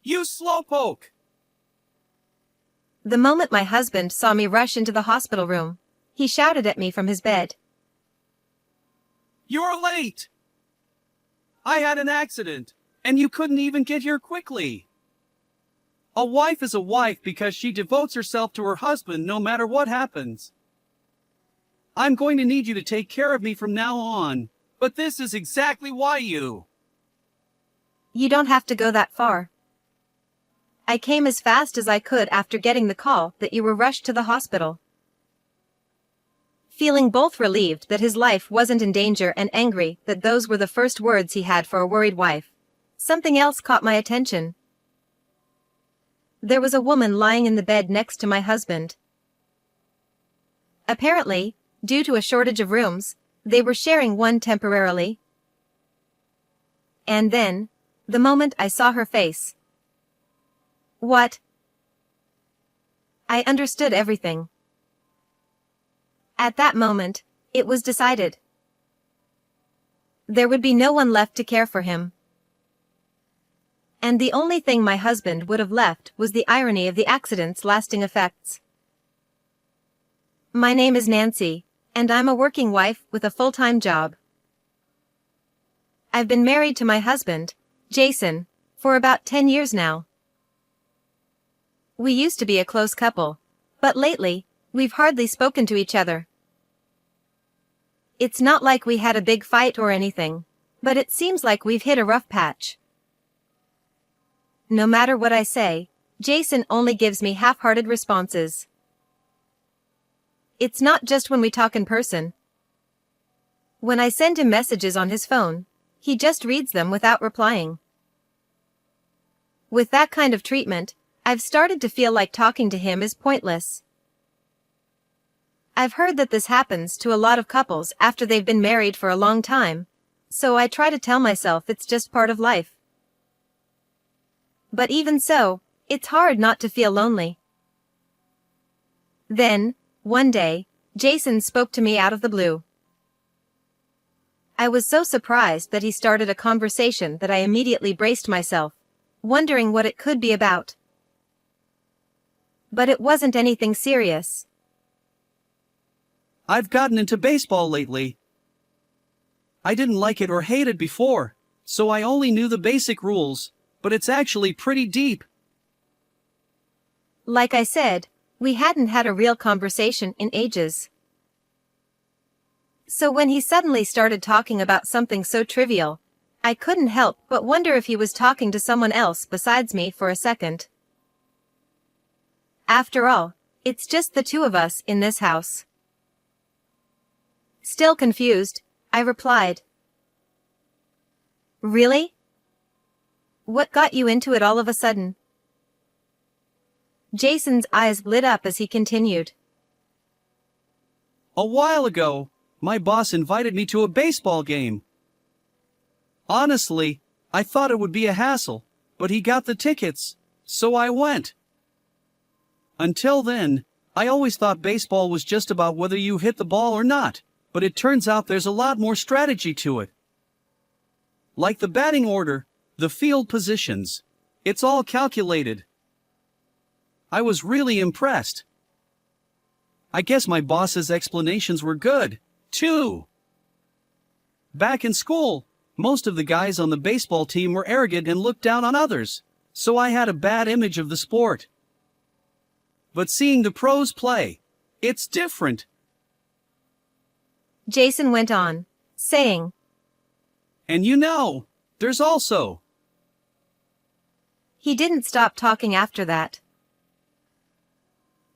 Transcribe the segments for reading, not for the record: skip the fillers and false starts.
You slowpoke! The moment my husband saw me rush into the hospital room, he shouted at me from his bed. You're late! I had an accident, and you couldn't even get here quickly. A wife is a wife because she devotes herself to her husband no matter what happens. I'm going to need you to take care of me from now on, but this is exactly why you... You don't have to go that far. I came as fast as I could after getting the call that you were rushed to the hospital. Feeling both relieved that his life wasn't in danger and angry that those were the first words he had for a worried wife, something else caught my attention. There was a woman lying in the bed next to my husband. Apparently, due to a shortage of rooms, they were sharing one temporarily. And then, the moment I saw her face. What? I understood everything. At that moment, it was decided. There would be no one left to care for him. And the only thing my husband would have left was the irony of the accident's lasting effects. My name is Nancy, and I'm a working wife with a full-time job. I've been married to my husband, Jason, for about 10 years now. We used to be a close couple, but lately, we've hardly spoken to each other. It's not like we had a big fight or anything, but it seems like we've hit a rough patch. No matter what I say, Jason only gives me half-hearted responses. It's not just when we talk in person. When I send him messages on his phone, he just reads them without replying. With that kind of treatment, I've started to feel like talking to him is pointless. I've heard that this happens to a lot of couples after they've been married for a long time, so I try to tell myself it's just part of life. But even so, it's hard not to feel lonely. Then, one day, Jason spoke to me out of the blue. I was so surprised that he started a conversation that I immediately braced myself, wondering what it could be about. But it wasn't anything serious. I've gotten into baseball lately. I didn't like it or hate it before, so I only knew the basic rules, but it's actually pretty deep. Like I said, we hadn't had a real conversation in ages. So when he suddenly started talking about something so trivial, I couldn't help but wonder if he was talking to someone else besides me for a second. After all, it's just the two of us in this house. Still confused, I replied. Really? What got you into it all of a sudden? Jason's eyes lit up as he continued. A while ago, my boss invited me to a baseball game. Honestly, I thought it would be a hassle, but he got the tickets, so I went. Until then, I always thought baseball was just about whether you hit the ball or not, but it turns out there's a lot more strategy to it. Like the batting order, the field positions, it's all calculated. I was really impressed. I guess my boss's explanations were good, too. Back in school, most of the guys on the baseball team were arrogant and looked down on others, so I had a bad image of the sport. But seeing the pros play, it's different. Jason went on, saying, And you know, there's also... He didn't stop talking after that.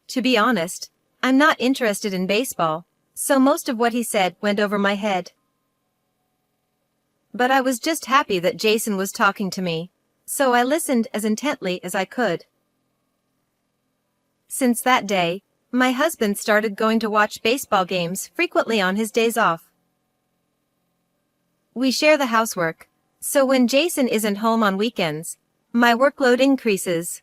To be honest, I'm not interested in baseball, so most of what he said went over my head. But I was just happy that Jason was talking to me, so I listened as intently as I could. Since that day, my husband started going to watch baseball games frequently on his days off. We share the housework, so when Jason isn't home on weekends, my workload increases.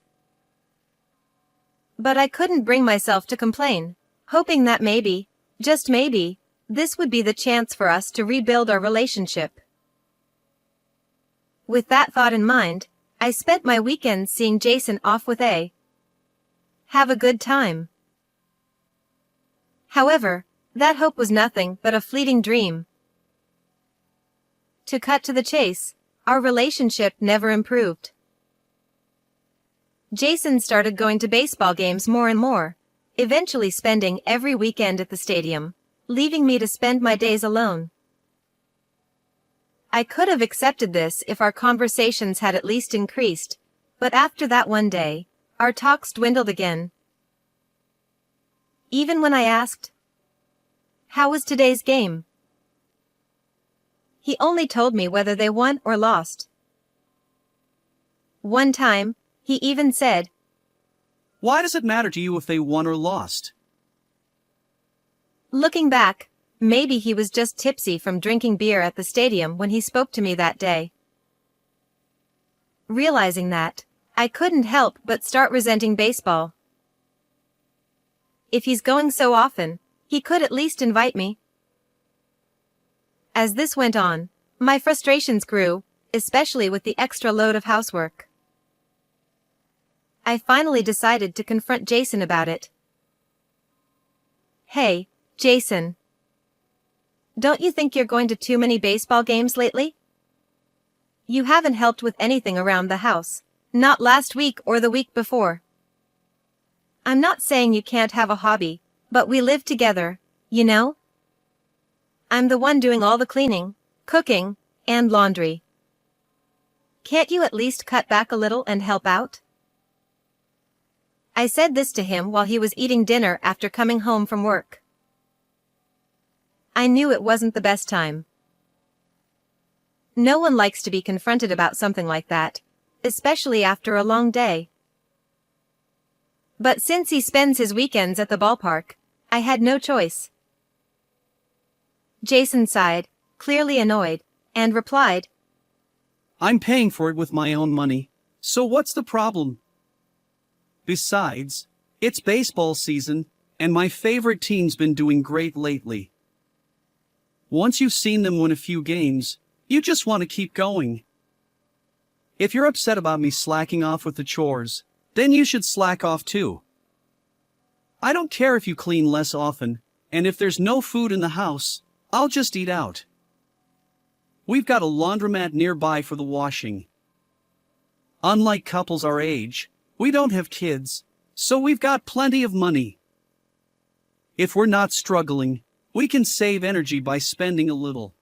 But I couldn't bring myself to complain, hoping that maybe, just maybe, this would be the chance for us to rebuild our relationship. With that thought in mind, I spent my weekends seeing Jason off with a have a good time. However, that hope was nothing but a fleeting dream. To cut to the chase, our relationship never improved. Jason started going to baseball games more and more, eventually spending every weekend at the stadium, leaving me to spend my days alone. I could have accepted this if our conversations had at least increased, but after that one day, our talks dwindled again. Even when I asked, "How was today's game?" he only told me whether they won or lost. One time, he even said, Why does it matter to you if they won or lost? Looking back, maybe he was just tipsy from drinking beer at the stadium when he spoke to me that day. Realizing that, I couldn't help but start resenting baseball. If he's going so often, he could at least invite me. As this went on, my frustrations grew, especially with the extra load of housework. I finally decided to confront Jason about it. "Hey, Jason. Don't you think you're going to too many baseball games lately? You haven't helped with anything around the house, not last week or the week before. I'm not saying you can't have a hobby, but we live together, you know? I'm the one doing all the cleaning, cooking, and laundry. Can't you at least cut back a little and help out?" I said this to him while he was eating dinner after coming home from work. I knew it wasn't the best time. No one likes to be confronted about something like that, especially after a long day. But since he spends his weekends at the ballpark, I had no choice. Jason sighed, clearly annoyed, and replied, I'm paying for it with my own money, so what's the problem? Besides, it's baseball season, and my favorite team's been doing great lately. Once you've seen them win a few games, you just want to keep going. If you're upset about me slacking off with the chores, then you should slack off too. I don't care if you clean less often, and if there's no food in the house, I'll just eat out. We've got a laundromat nearby for the washing. Unlike couples our age, we don't have kids, so we've got plenty of money. If we're not struggling, we can save energy by spending a little.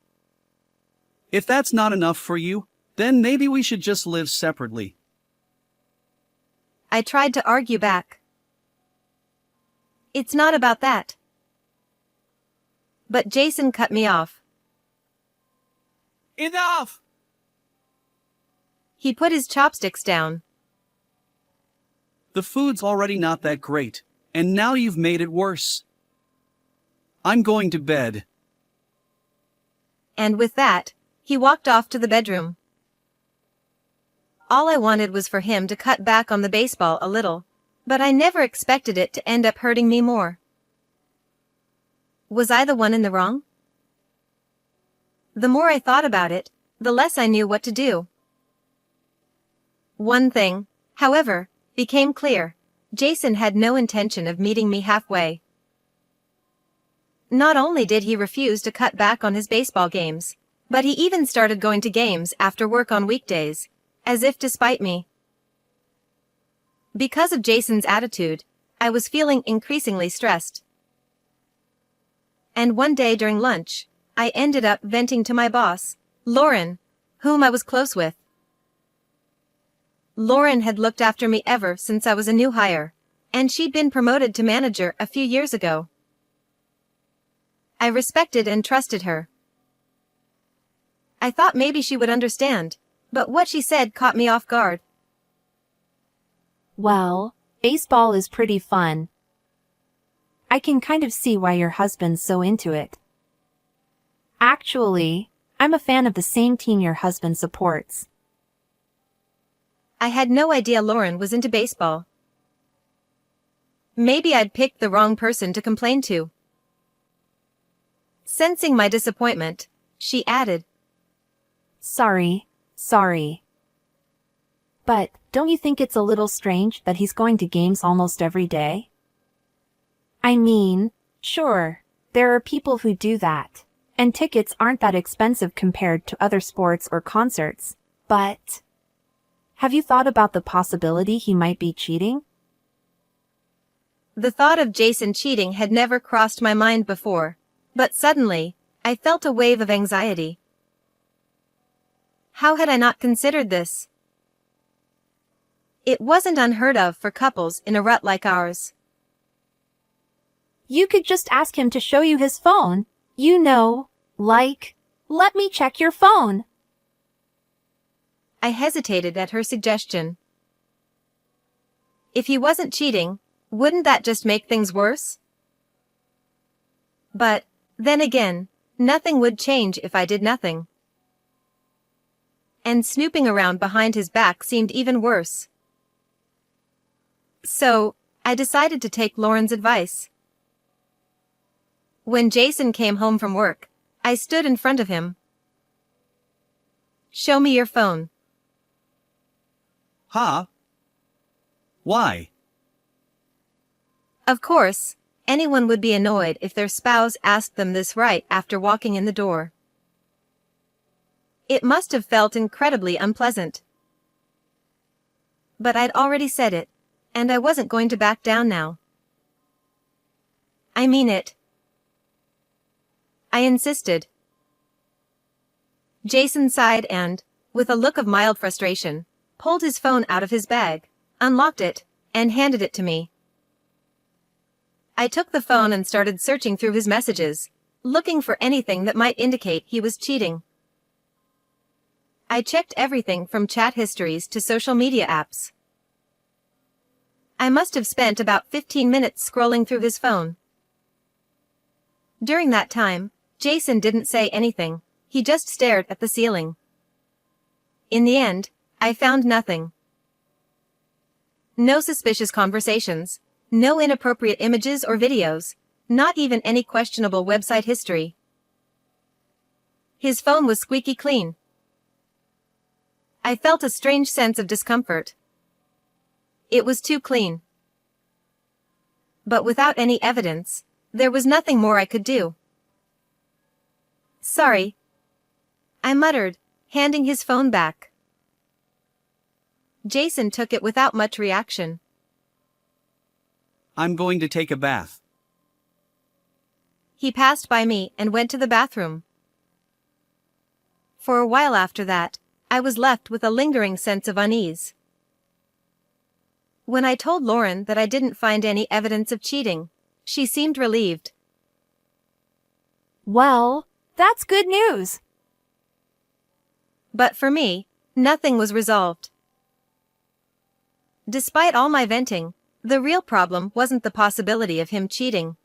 If that's not enough for you, then maybe we should just live separately. I tried to argue back. It's not about that. But Jason cut me off. Enough! He put his chopsticks down. The food's already not that great, and now you've made it worse. I'm going to bed. And with that, he walked off to the bedroom. All I wanted was for him to cut back on the baseball a little, but I never expected it to end up hurting me more. Was I the one in the wrong? The more I thought about it, the less I knew what to do. One thing, however, became clear. Jason had no intention of meeting me halfway. Not only did he refuse to cut back on his baseball games, but he even started going to games after work on weekdays, as if to spite me. Because of Jason's attitude, I was feeling increasingly stressed. And one day during lunch, I ended up venting to my boss, Lauren, whom I was close with. Lauren had looked after me ever since I was a new hire, and she'd been promoted to manager a few years ago. I respected and trusted her. I thought maybe she would understand, but what she said caught me off guard. Well, baseball is pretty fun. I can kind of see why your husband's so into it. Actually, I'm a fan of the same team your husband supports. I had no idea Lauren was into baseball. Maybe I'd picked the wrong person to complain to. Sensing my disappointment, she added, Sorry. But don't you think it's a little strange that he's going to games almost every day? I mean, sure, there are people who do that, and tickets aren't that expensive compared to other sports or concerts, but have you thought about the possibility he might be cheating? The thought of Jason cheating had never crossed my mind before, but suddenly, I felt a wave of anxiety. How had I not considered this? It wasn't unheard of for couples in a rut like ours. You could just ask him to show you his phone. You know, like, let me check your phone. I hesitated at her suggestion. If he wasn't cheating, wouldn't that just make things worse? But, then again, nothing would change if I did nothing. And snooping around behind his back seemed even worse. So, I decided to take Lauren's advice. When Jason came home from work, I stood in front of him. Show me your phone. Huh? Why? Of course, anyone would be annoyed if their spouse asked them this right after walking in the door. It must have felt incredibly unpleasant. But I'd already said it, and I wasn't going to back down now. I mean it. I insisted. Jason sighed and, with a look of mild frustration, pulled his phone out of his bag, unlocked it, and handed it to me. I took the phone and started searching through his messages, looking for anything that might indicate he was cheating. I checked everything from chat histories to social media apps. I must have spent about 15 minutes scrolling through his phone. During that time, Jason didn't say anything, he just stared at the ceiling. In the end, I found nothing. No suspicious conversations, no inappropriate images or videos, not even any questionable website history. His phone was squeaky clean. I felt a strange sense of discomfort. It was too clean. But without any evidence, there was nothing more I could do. Sorry, I muttered, handing his phone back. Jason took it without much reaction. I'm going to take a bath. He passed by me and went to the bathroom. For a while after that, I was left with a lingering sense of unease. When I told Lauren that I didn't find any evidence of cheating, she seemed relieved. Well, that's good news. But for me, nothing was resolved. Despite all my venting, the real problem wasn't the possibility of him cheating.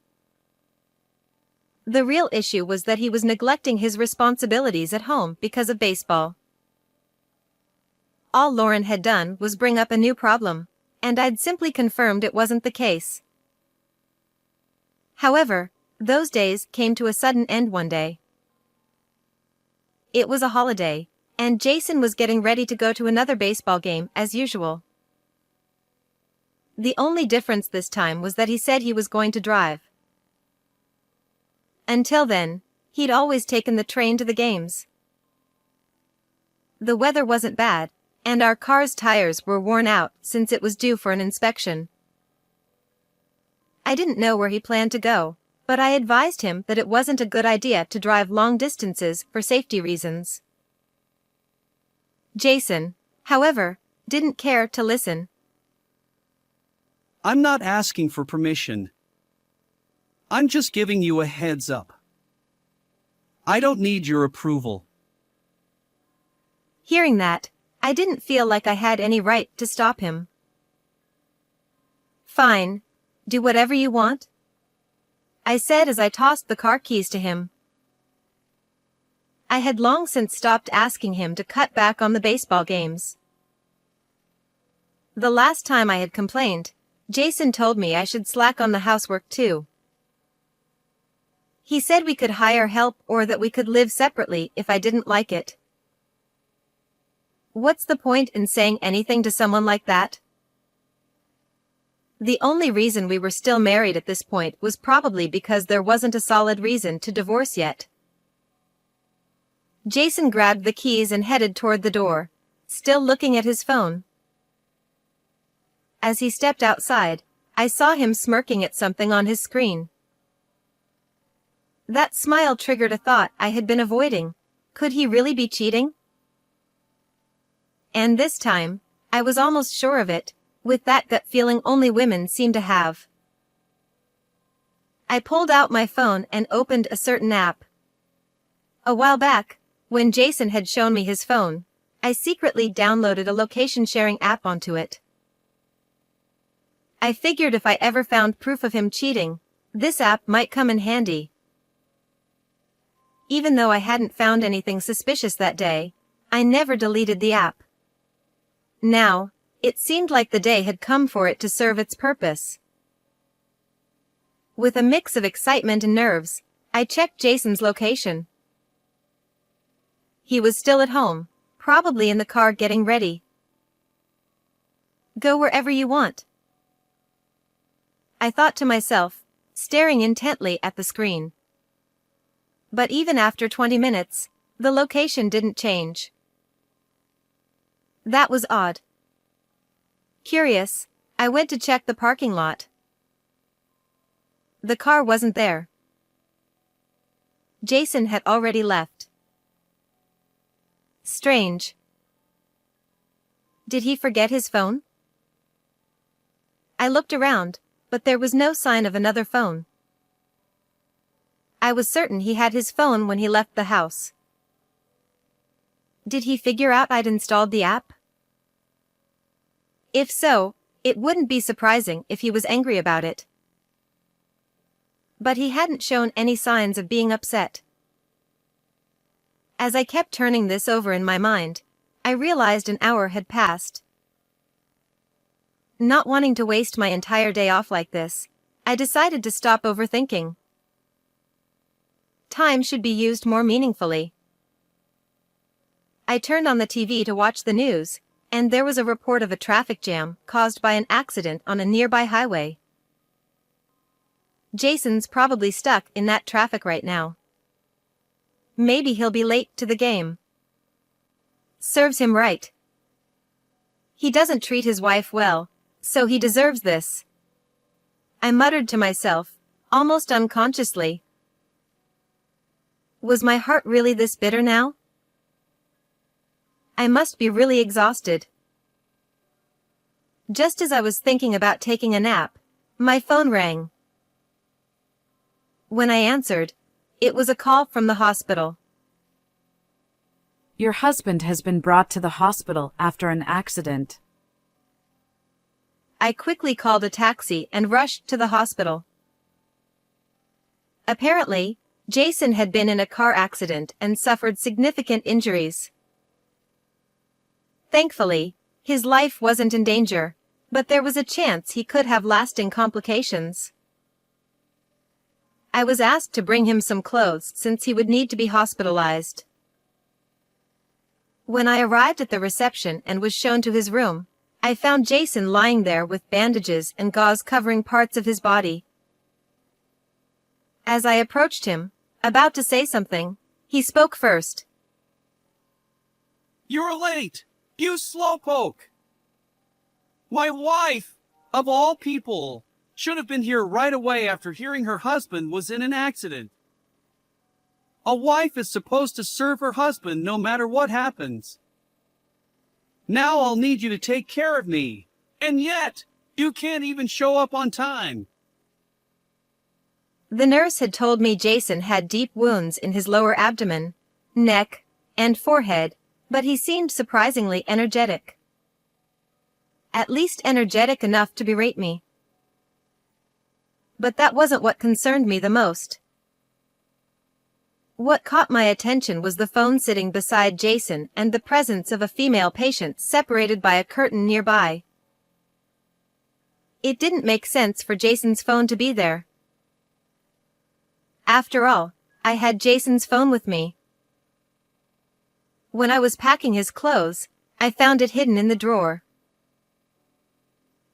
The real issue was that he was neglecting his responsibilities at home because of baseball. All Lauren had done was bring up a new problem, and I'd simply confirmed it wasn't the case. However, those days came to a sudden end one day. It was a holiday, and Jason was getting ready to go to another baseball game as usual. The only difference this time was that he said he was going to drive. Until then, he'd always taken the train to the games. The weather wasn't bad, and our car's tires were worn out since it was due for an inspection. I didn't know where he planned to go, but I advised him that it wasn't a good idea to drive long distances for safety reasons. Jason, however, didn't care to listen. I'm not asking for permission. I'm just giving you a heads up. I don't need your approval. Hearing that, I didn't feel like I had any right to stop him. Fine, do whatever you want, I said as I tossed the car keys to him. I had long since stopped asking him to cut back on the baseball games. The last time I had complained, Jason told me I should slack on the housework too. He said we could hire help or that we could live separately if I didn't like it. What's the point in saying anything to someone like that? The only reason we were still married at this point was probably because there wasn't a solid reason to divorce yet. Jason grabbed the keys and headed toward the door, still looking at his phone. As he stepped outside, I saw him smirking at something on his screen. That smile triggered a thought I had been avoiding. Could he really be cheating? And this time, I was almost sure of it, with that gut feeling only women seem to have. I pulled out my phone and opened a certain app. A while back, when Jason had shown me his phone, I secretly downloaded a location-sharing app onto it. I figured if I ever found proof of him cheating, this app might come in handy. Even though I hadn't found anything suspicious that day, I never deleted the app. Now, it seemed like the day had come for it to serve its purpose. With a mix of excitement and nerves, I checked Jason's location. He was still at home, probably in the car getting ready. Go wherever you want, I thought to myself, staring intently at the screen. But even after 20 minutes, the location didn't change. That was odd. Curious, I went to check the parking lot. The car wasn't there. Jason had already left. Strange. Did he forget his phone? I looked around, but there was no sign of another phone. I was certain he had his phone when he left the house. Did he figure out I'd installed the app? If so, it wouldn't be surprising if he was angry about it. But he hadn't shown any signs of being upset. As I kept turning this over in my mind, I realized an hour had passed. Not wanting to waste my entire day off like this, I decided to stop overthinking. Time should be used more meaningfully. I turned on the TV to watch the news, and there was a report of a traffic jam caused by an accident on a nearby highway. Jason's probably stuck in that traffic right now. Maybe he'll be late to the game. Serves him right. He doesn't treat his wife well, so he deserves this. I muttered to myself, almost unconsciously. Was my heart really this bitter now? I must be really exhausted. Just as I was thinking about taking a nap, my phone rang. When I answered, it was a call from the hospital. Your husband has been brought to the hospital after an accident. I quickly called a taxi and rushed to the hospital. Apparently, Jason had been in a car accident and suffered significant injuries. Thankfully, his life wasn't in danger, but there was a chance he could have lasting complications. I was asked to bring him some clothes since he would need to be hospitalized. When I arrived at the reception and was shown to his room, I found Jason lying there with bandages and gauze covering parts of his body. As I approached him, about to say something, he spoke first. You're late, you slowpoke! My wife, of all people, should have been here right away after hearing her husband was in an accident. A wife is supposed to serve her husband no matter what happens. Now I'll need you to take care of me, and yet, you can't even show up on time. The nurse had told me Jason had deep wounds in his lower abdomen, neck, and forehead, but he seemed surprisingly energetic. At least energetic enough to berate me. But that wasn't what concerned me the most. What caught my attention was the phone sitting beside Jason and the presence of a female patient separated by a curtain nearby. It didn't make sense for Jason's phone to be there. After all, I had Jason's phone with me. When I was packing his clothes, I found it hidden in the drawer.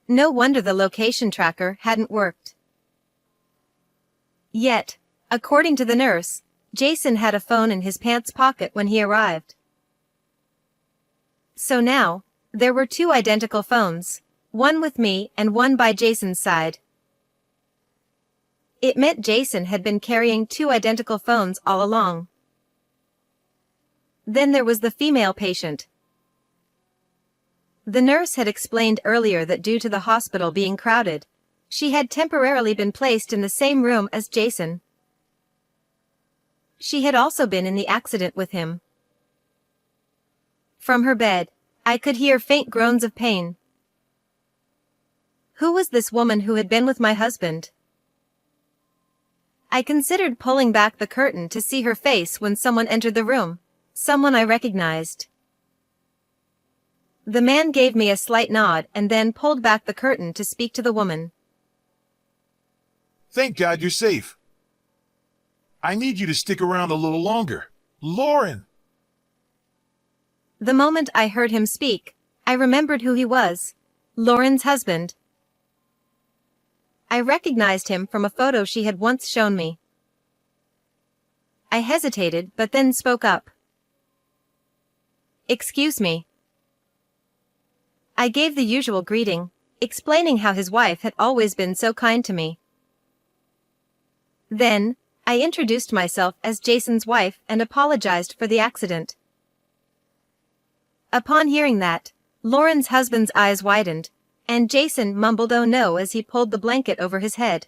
No wonder the location tracker hadn't worked. Yet, according to the nurse, Jason had a phone in his pants pocket when he arrived. So now, there were two identical phones, one with me and one by Jason's side. It meant Jason had been carrying two identical phones all along. Then there was the female patient. The nurse had explained earlier that due to the hospital being crowded, she had temporarily been placed in the same room as Jason. She had also been in the accident with him. From her bed, I could hear faint groans of pain. Who was this woman who had been with my husband? I considered pulling back the curtain to see her face when someone entered the room, someone I recognized. The man gave me a slight nod and then pulled back the curtain to speak to the woman. Thank God you're safe. I need you to stick around a little longer. Lauren! The moment I heard him speak, I remembered who he was. Lauren's husband. I recognized him from a photo she had once shown me. I hesitated but then spoke up. Excuse me. I gave the usual greeting, explaining how his wife had always been so kind to me. Then, I introduced myself as Jason's wife and apologized for the accident. Upon hearing that, Lauren's husband's eyes widened, and Jason mumbled "oh no" as he pulled the blanket over his head.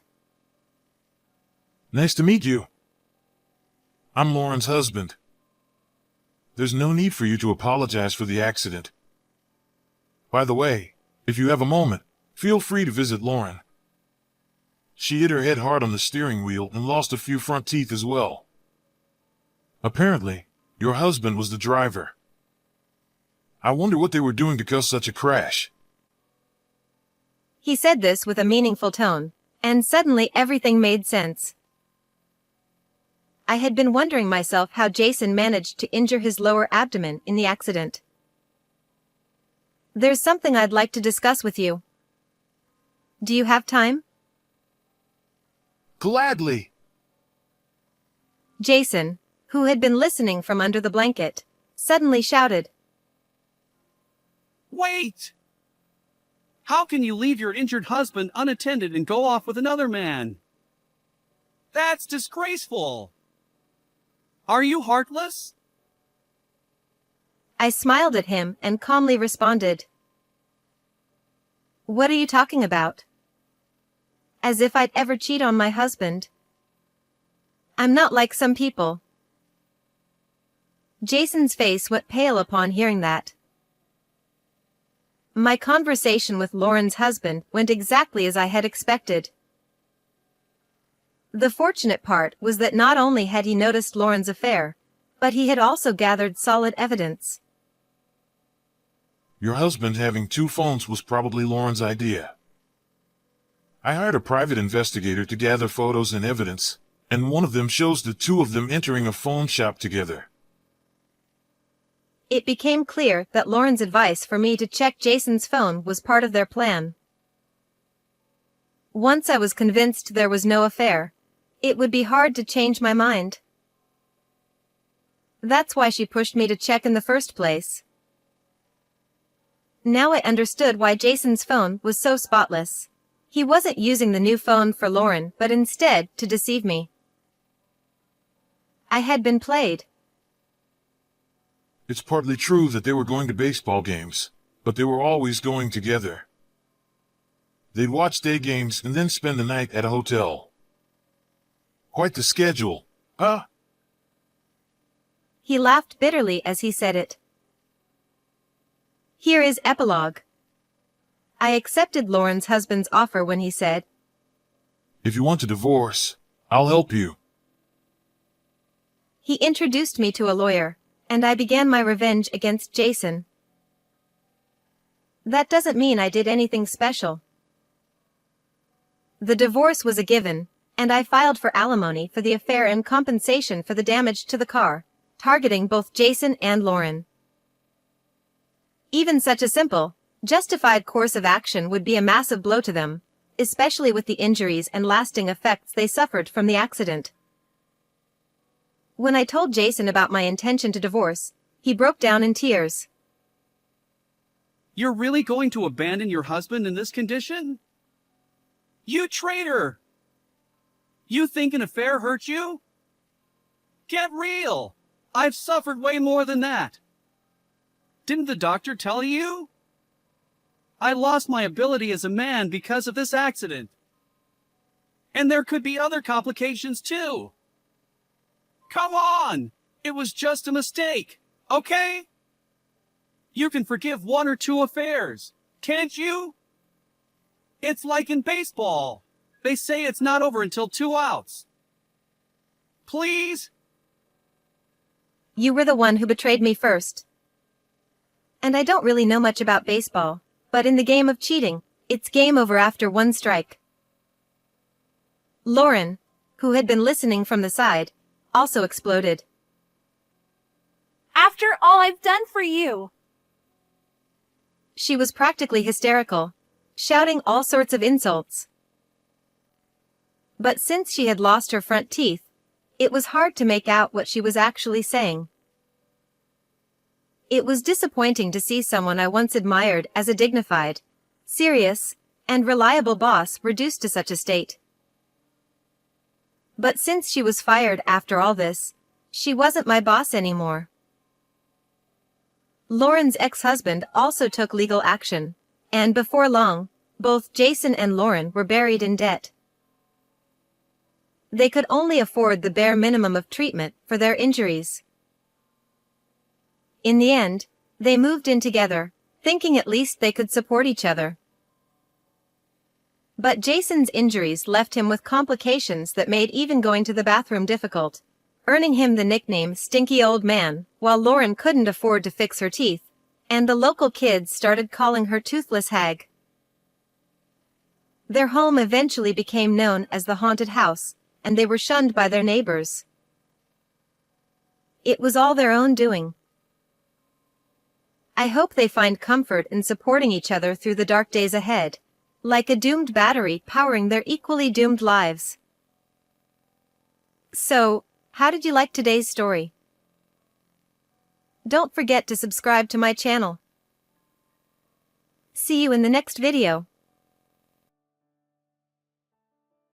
Nice to meet you. I'm Lauren's husband. There's no need for you to apologize for the accident. By the way, if you have a moment, feel free to visit Lauren. She hit her head hard on the steering wheel and lost a few front teeth as well. Apparently, your husband was the driver. I wonder what they were doing to cause such a crash. He said this with a meaningful tone, and suddenly everything made sense. I had been wondering myself how Jason managed to injure his lower abdomen in the accident. There's something I'd like to discuss with you. Do you have time? Gladly. Jason, who had been listening from under the blanket, suddenly shouted. Wait! How can you leave your injured husband unattended and go off with another man? That's disgraceful! Are you heartless? I smiled at him and calmly responded. What are you talking about? As if I'd ever cheat on my husband. I'm not like some people. Jason's face went pale upon hearing that. My conversation with Lauren's husband went exactly as I had expected. The fortunate part was that not only had he noticed Lauren's affair, but he had also gathered solid evidence. Your husband having two phones was probably Lauren's idea. I hired a private investigator to gather photos and evidence, and one of them shows the two of them entering a phone shop together. It became clear that Lauren's advice for me to check Jason's phone was part of their plan. Once I was convinced there was no affair, it would be hard to change my mind. That's why she pushed me to check in the first place. Now I understood why Jason's phone was so spotless. He wasn't using the new phone for Lauren, but instead to deceive me. I had been played. It's partly true that they were going to baseball games, but they were always going together. They'd watch day games and then spend the night at a hotel. Quite the schedule, huh? He laughed bitterly as he said it. Here is epilogue. I accepted Lauren's husband's offer when he said, If you want a divorce, I'll help you. He introduced me to a lawyer, and I began my revenge against Jason. That doesn't mean I did anything special. The divorce was a given, and I filed for alimony for the affair and compensation for the damage to the car, targeting both Jason and Lauren. Even such a simple, justified course of action would be a massive blow to them, especially with the injuries and lasting effects they suffered from the accident. When I told Jason about my intention to divorce, he broke down in tears. You're really going to abandon your husband in this condition? You traitor! You think an affair hurt you? Get real! I've suffered way more than that. Didn't the doctor tell you? I lost my ability as a man because of this accident. And there could be other complications too. Come on! It was just a mistake, okay? You can forgive 1 or 2 affairs, can't you? It's like in baseball. They say it's not over until 2 outs. Please? You were the one who betrayed me first. And I don't really know much about baseball, but in the game of cheating, it's game over after 1 strike. Lauren, who had been listening from the side, also exploded. After all I've done for you! She was practically hysterical, shouting all sorts of insults. But since she had lost her front teeth, it was hard to make out what she was actually saying. It was disappointing to see someone I once admired as a dignified, serious, and reliable boss reduced to such a state. But since she was fired after all this, she wasn't my boss anymore. Lauren's ex-husband also took legal action, and before long, both Jason and Lauren were buried in debt. They could only afford the bare minimum of treatment for their injuries. In the end, they moved in together, thinking at least they could support each other. But Jason's injuries left him with complications that made even going to the bathroom difficult, earning him the nickname Stinky Old Man, while Lauren couldn't afford to fix her teeth, and the local kids started calling her Toothless Hag. Their home eventually became known as the Haunted House, and they were shunned by their neighbors. It was all their own doing. I hope they find comfort in supporting each other through the dark days ahead, like a doomed battery powering their equally doomed lives. So, how did you like today's story? Don't forget to subscribe to my channel. See you in the next video.